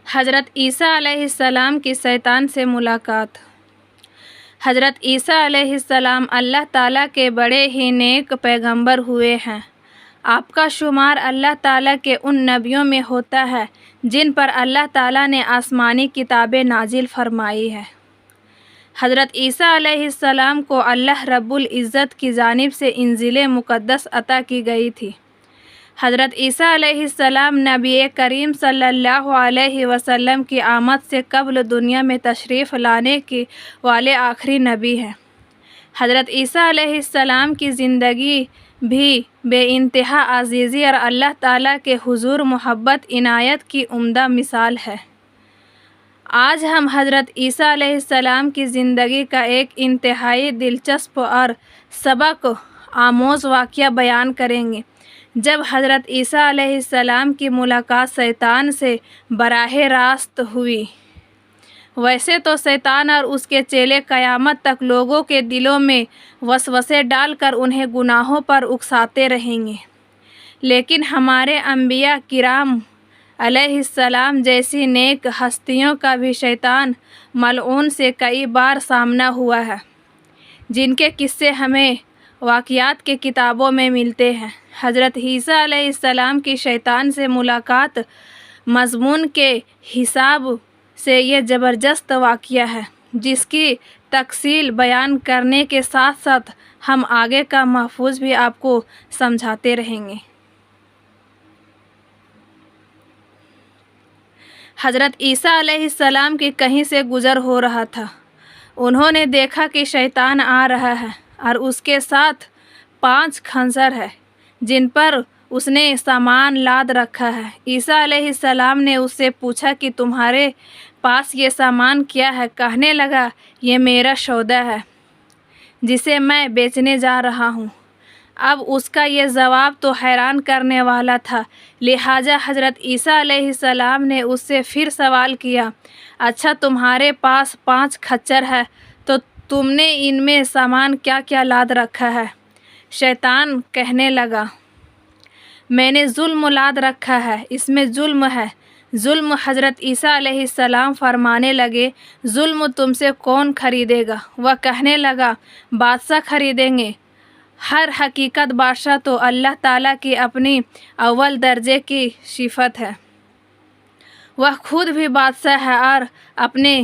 حضرت عیسیٰ علیہ السلام کی شیطان سے ملاقات۔ حضرت عیسیٰ علیہ السلام اللہ تعالیٰ کے بڑے ہی نیک پیغمبر ہوئے ہیں۔ آپ کا شمار اللہ تعالیٰ کے ان نبیوں میں ہوتا ہے جن پر اللہ تعالیٰ نے آسمانی کتابیں نازل فرمائی ہے۔ حضرت عیسیٰ علیہ السلام کو اللہ رب العزت کی جانب سے انجیل مقدس عطا کی گئی تھی۔ حضرت عیسیٰ علیہ السلام نبی کریم صلی اللہ علیہ وسلم کی آمد سے قبل دنیا میں تشریف لانے کے والے آخری نبی ہیں۔ حضرت عیسیٰ علیہ السلام کی زندگی بھی بے انتہا عزیزی اور اللہ تعالیٰ کے حضور محبت عنایت کی عمدہ مثال ہے۔ آج ہم حضرت عیسیٰ علیہ السلام کی زندگی کا ایک انتہائی دلچسپ اور سبق آموز واقعہ بیان کریں گے جب حضرت عیسیٰ علیہ السلام کی ملاقات شیطان سے براہ راست ہوئی۔ ویسے تو شیطان اور اس کے چیلے قیامت تک لوگوں کے دلوں میں وسوسے ڈال کر انہیں گناہوں پر اکساتے رہیں گے، لیکن ہمارے انبیاء کرام علیہ السلام جیسی نیک ہستیوں کا بھی شیطان ملعون سے کئی بار سامنا ہوا ہے، جن کے قصے ہمیں واقعات کی کتابوں میں ملتے ہیں۔ حضرت عیسیٰ علیہ السلام کی شیطان سے ملاقات مضمون کے حساب سے یہ زبردست واقعہ ہے، جس کی تفصیل بیان کرنے کے ساتھ ساتھ ہم آگے کا محفوظ بھی آپ کو سمجھاتے رہیں گے۔ حضرت عیسیٰ علیہ السلام کی کہیں سے گزر ہو رہا تھا۔ انہوں نے دیکھا کہ شیطان آ رہا ہے اور اس کے ساتھ 5 خنزر ہے جن پر اس نے سامان لاد رکھا ہے۔ عیسیٰ علیہ السلام نے اس سے پوچھا کہ تمہارے پاس یہ سامان کیا ہے؟ کہنے لگا، یہ میرا سودا ہے جسے میں بیچنے جا رہا ہوں۔ اب اس کا یہ جواب تو حیران کرنے والا تھا، لہٰذا حضرت عیسیٰ علیہ السلام نے اس سے پھر سوال کیا، اچھا تمہارے پاس 5 خچر ہے تو تم نے ان میں سامان کیا کیا لاد رکھا ہے؟ شیطان کہنے لگا، میں نے ظلم لاد رکھا ہے، اس میں ظلم ہے۔ ظلم؟ حضرت عیسیٰ علیہ السلام فرمانے لگے، ظلم تم سے کون خریدے گا؟ وہ کہنے لگا، بادشاہ خریدیں گے۔ ہر حقیقت بادشاہ تو اللہ تعالیٰ کی اپنی اول درجے کی صفت ہے۔ وہ خود بھی بادشاہ ہے اور اپنے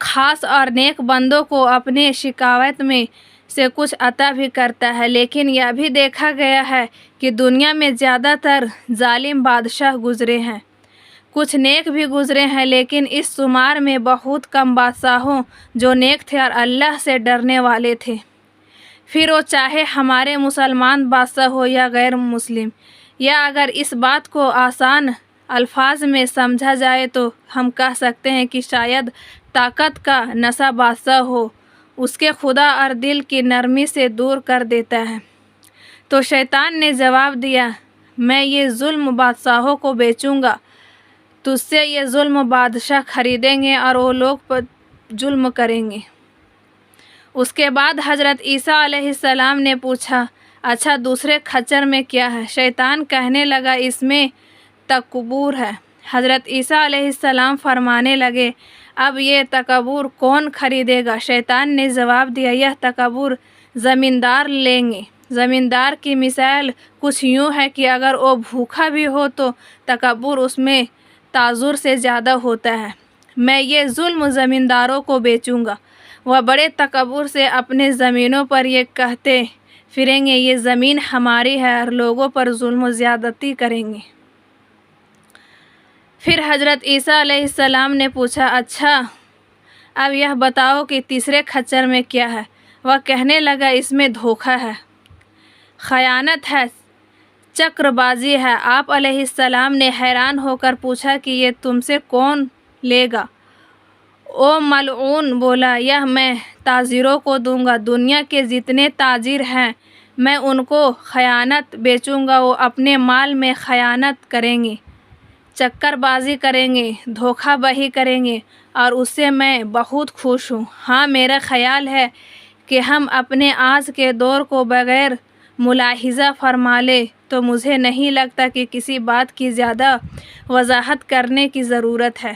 خاص اور نیک بندوں کو اپنے شکایت میں سے کچھ عطا بھی کرتا ہے، لیکن یہ بھی دیکھا گیا ہے کہ دنیا میں زیادہ تر ظالم بادشاہ گزرے ہیں۔ کچھ نیک بھی گزرے ہیں، لیکن اس شمار میں بہت کم بادشاہوں جو نیک تھے اور اللہ سے ڈرنے والے تھے، پھر وہ چاہے ہمارے مسلمان بادشاہ ہو یا غیر مسلم۔ یا اگر اس بات کو آسان الفاظ میں سمجھا جائے تو ہم کہہ سکتے ہیں کہ شاید طاقت کا نشہ بادشاہ ہو اس کے خدا اور دل کی نرمی سے دور کر دیتا ہے۔ تو شیطان نے جواب دیا، میں یہ ظلم بادشاہوں کو بیچوں گا، تجھ سے یہ ظلم بادشاہ خریدیں گے اور وہ لوگ پر ظلم کریں گے۔ اس کے بعد حضرت عیسیٰ علیہ السلام نے پوچھا، اچھا دوسرے خچر میں کیا ہے؟ شیطان کہنے لگا، اس میں تکبر ہے۔ حضرت عیسیٰ علیہ السلام فرمانے لگے، اب یہ تکبر کون خریدے گا؟ شیطان نے جواب دیا، یہ تکبر زمیندار لیں گے۔ زمیندار کی مثال کچھ یوں ہے کہ اگر وہ بھوکا بھی ہو تو تکبر اس میں تعذر سے زیادہ ہوتا ہے۔ میں یہ ظلم زمینداروں کو بیچوں گا، وہ بڑے تکبر سے اپنے زمینوں پر یہ کہتے پھریں گے، یہ زمین ہماری ہے، اور لوگوں پر ظلم و زیادتی کریں گے۔ پھر حضرت عیسیٰ علیہ السلام نے پوچھا، اچھا اب یہ بتاؤ کہ تیسرے خچر میں کیا ہے؟ وہ کہنے لگا، اس میں دھوکہ ہے، خیانت ہے، چکر بازی ہے۔ آپ علیہ السلام نے حیران ہو کر پوچھا کہ یہ تم سے کون لے گا؟ او ملعون بولا، یہ میں تاجروں کو دوں گا، دنیا کے جتنے تاجر ہیں میں ان کو خیانت بیچوں گا، وہ اپنے مال میں خیانت کریں گے، چکر بازی کریں گے، دھوکہ بازی کریں گے، اور اس سے میں بہت خوش ہوں۔ ہاں میرا خیال ہے کہ ہم اپنے آج کے دور کو بغیر ملاحظہ فرما لیں تو مجھے نہیں لگتا کہ کسی بات کی زیادہ وضاحت کرنے کی ضرورت ہے۔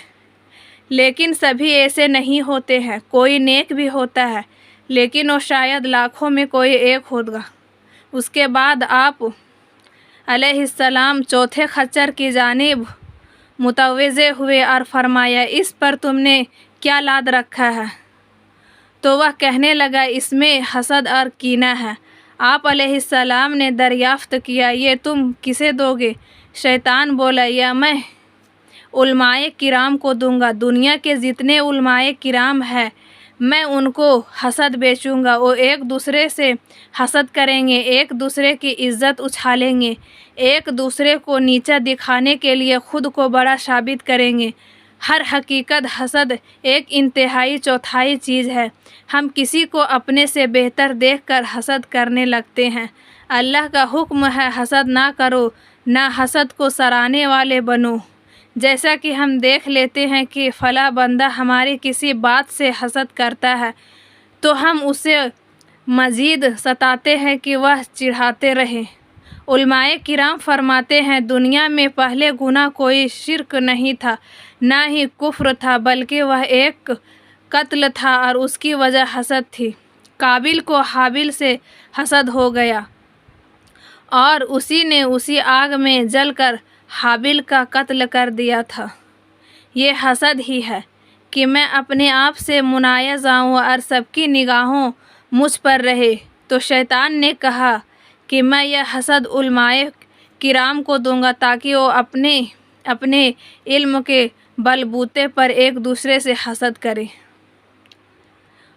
लेकिन सभी ऐसे नहीं होते हैं। कोई नेक भी होता है, लेकिन वो शायद लाखों में कोई एक होगा। उसके बाद आप अलैहिस्सलाम चौथे खच्चर की जानिब मुतवज्जे हुए और फरमाया, इस पर तुमने क्या लाद रखा है? तो वह कहने लगा, इसमें हसद और कीना है। आप अलैहिस्सलाम ने दरियाफ्त किया, ये तुम किसे दोगे? शैतान बोला, या मैं उलमाए किराम को दूंगा। दुनिया के जितने उलमाए किराम हैं मैं उनको हसद बेचूंगा। वो एक दूसरे से हसद करेंगे, एक दूसरे की इज़्ज़त उछालेंगे, एक दूसरे को नीचा दिखाने के लिए ख़ुद को बड़ा साबित करेंगे। हर हकीकत हसद एक इंतहाई चौथाई चीज़ है। हम किसी को अपने से बेहतर देखकर हसद करने लगते हैं। अल्लाह का हुक्म है, हसद ना करो, ना हसद को सराहने वाले बनो। जैसा कि हम देख लेते हैं कि फ़ला बंदा हमारी किसी बात से हसद करता है तो हम उसे मज़ीद सताते हैं कि वह चिढ़ाते रहे। उलमाए किराम फरमाते हैं, दुनिया में पहले गुनाह कोई शिर्क नहीं था, ना ही कुफ्र था, बल्कि वह एक कत्ल था और उसकी वजह हसद थी। काबिल को हाबिल से हसद हो गया और उसी ने उसी आग में जलकर हाबिल का कत्ल कर दिया था। ये हसद ही है कि मैं अपने आप से मुनायज़ आऊँ और सबकी निगाहों मुझ पर रहे। तो शैतान ने कहा कि मैं यह हसद उलमाए किराम को दूंगा ताकि वो अपने इल्म के बलबूते पर एक दूसरे से हसद करें।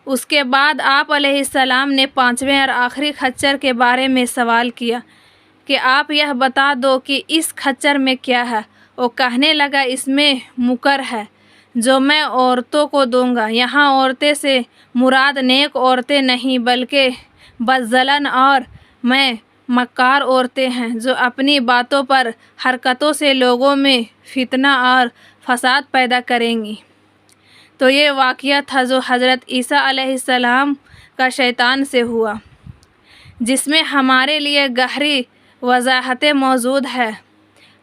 उसके बाद आप अलैहिस्सलाम ने पांचवें और आखिरी खच्चर के बारे में सवाल किया कि आप यह बता दो कि इस खच्चर में क्या है। वो कहने लगा, इसमें मुकर है जो मैं औरतों को दूंगा। यहाँ औरतें से मुराद नेक औरतें नहीं बल्कि बज़लन और मैं मक्कार औरतें हैं जो अपनी बातों पर हरकतों से लोगों में फितना और फसाद पैदा करेंगी। तो ये वाक़या था जो हज़रत ईसा अलैहिस्सलाम का शैतान से हुआ, जिसमें हमारे लिए गहरी वजाहतें मौजूद है।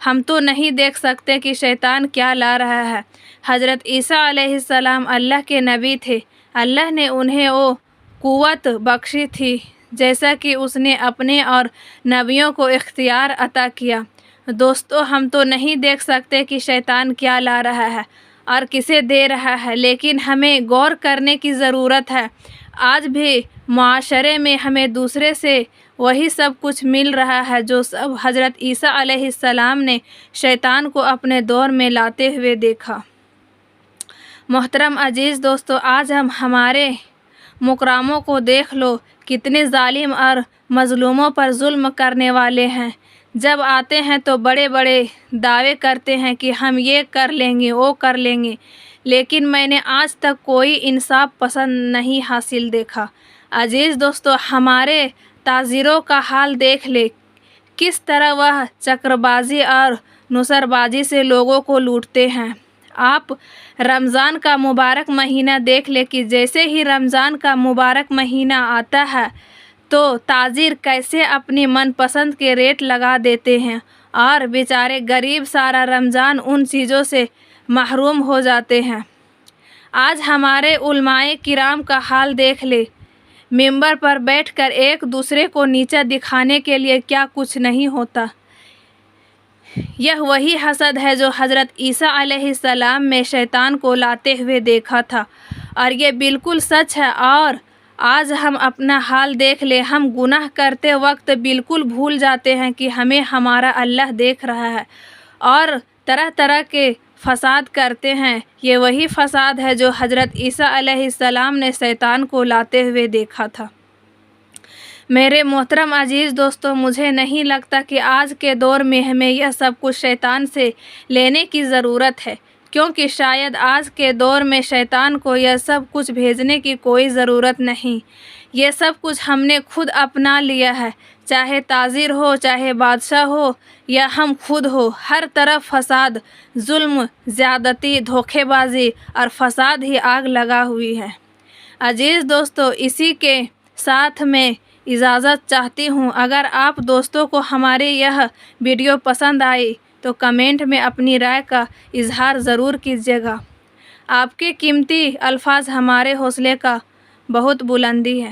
हम तो नहीं देख सकते कि शैतान क्या ला रहा है। हज़रत ईसा अलैहिस्सलाम अल्लाह के नबी थे। अल्लाह ने उन्हें वो क़ुव्वत बख्शी थी जैसा कि उसने अपने और नबियों को इख्तियार अता किया। दोस्तों, हम तो नहीं देख सकते कि शैतान क्या ला रहा है और किसे दे रहा है, लेकिन हमें गौर करने की ज़रूरत है। आज भी माशरे में हमें दूसरे से वही सब कुछ मिल रहा है जो सब हज़रत ईसा अलैहिस्सलाम ने शैतान को अपने दौर में लाते हुए देखा। मोहतरम अजीज़ दोस्तों, आज हम हमारे मुकर्रमों को देख लो, कितने जालिम और मज़लूमों पर जुल्म करने वाले हैं। जब आते हैं तो बड़े बड़े दावे करते हैं कि हम ये कर लेंगे, वो कर लेंगे, लेकिन मैंने आज तक कोई इंसाफ पसंद नहीं हासिल देखा। अजीज़ दोस्तों, हमारे ताजिरों का हाल देख ले, किस तरह वह चक्रबाजी और नुसरबाजी से लोगों को लूटते हैं। आप रमज़ान का मुबारक महीना देख ले कि जैसे ही रमज़ान का मुबारक महीना आता है तो ताजिर कैसे अपनी मनपसंद के रेट लगा देते हैं और बेचारे गरीब सारा रमज़ान उन चीज़ों से महरूम हो जाते हैं। आज हमारे उलमाए किराम का हाल देख ले, मिंबर पर बैठकर एक दूसरे को नीचा दिखाने के लिए क्या कुछ नहीं होता। यह वही हसद है जो हज़रत ईसा अलैहिस्सलाम में शैतान को लाते हुए देखा था और ये बिल्कुल सच है। और आज हम अपना हाल देख ले, हम गुनाह करते वक्त बिल्कुल भूल जाते हैं कि हमें हमारा अल्लाह देख रहा है और तरह तरह के फसाद करते हैं। ये वही फसाद है जो हज़रत ईसा अलैहिस्सलाम ने शैतान को लाते हुए देखा था। मेरे मोहतरम अजीज़ दोस्तों, मुझे नहीं लगता कि आज के दौर में हमें यह सब कुछ शैतान से लेने की ज़रूरत है, क्योंकि शायद आज के दौर में शैतान को यह सब कुछ भेजने की कोई ज़रूरत नहीं। ये सब कुछ हमने खुद अपना लिया है, चाहे ताजिर हो, चाहे बादशाह हो या हम खुद हो। हर तरफ फसाद, जुल्म, ज़्यादती, धोखेबाजी और फसाद ही आग लगा हुई है। अजीज़ दोस्तों, इसी के साथ मैं इजाज़त चाहती हूँ। अगर आप दोस्तों को हमारी यह वीडियो पसंद आई तो कमेंट में अपनी राय का इजहार ज़रूर कीजिएगा। آپ کے قیمتی الفاظ ہمارے حوصلے کا بہت بلندی ہے۔